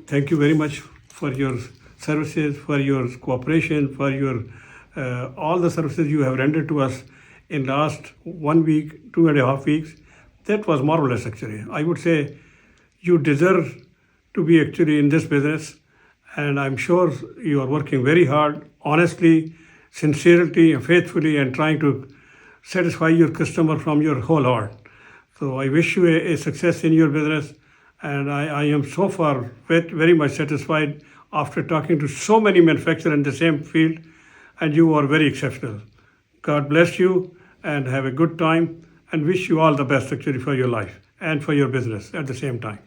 Thank you very much for your services, for your cooperation, for your all the services you have rendered to us in last 1 week, 2.5 weeks. That was marvelous actually. I would say you deserve to be actually in this business, and I'm sure you are working very hard, honestly, sincerely, and faithfully, and trying to satisfy your customer from your whole heart. So I wish you a success in your business, and I am so far very much satisfied after talking to so many manufacturers in the same field, and you are very exceptional. God bless you and have a good time, and wish you all the best actually for your life and for your business at the same time.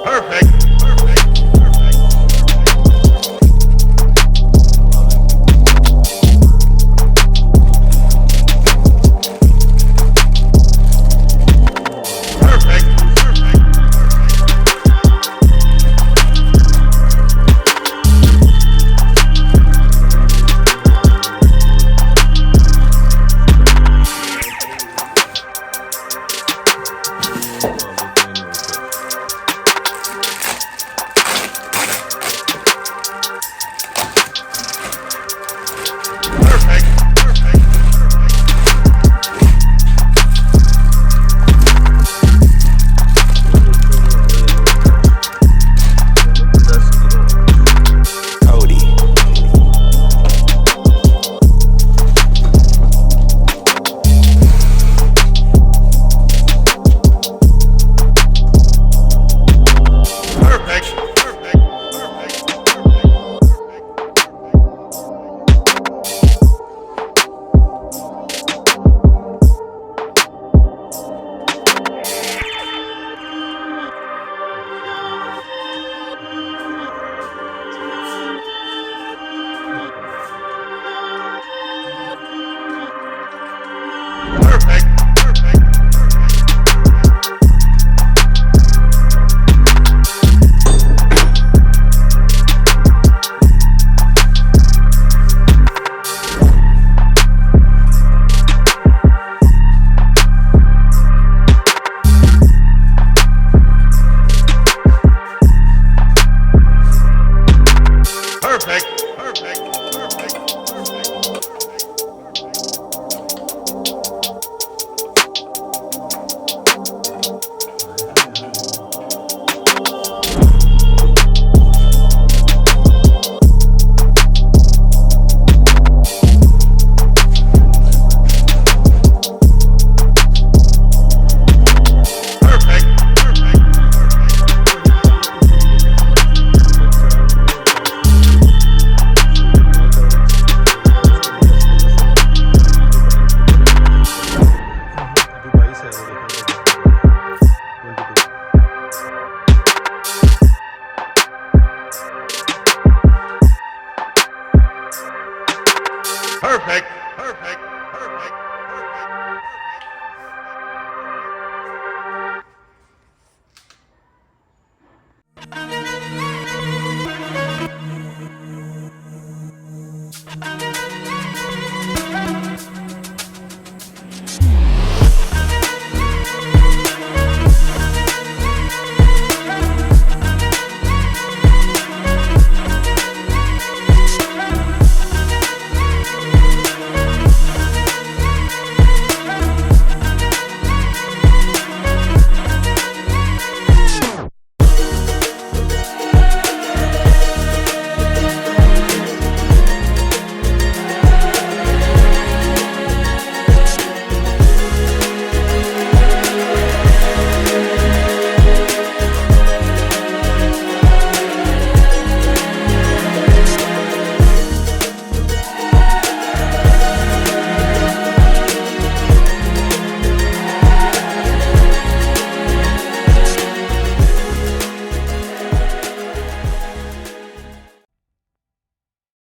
Perfect.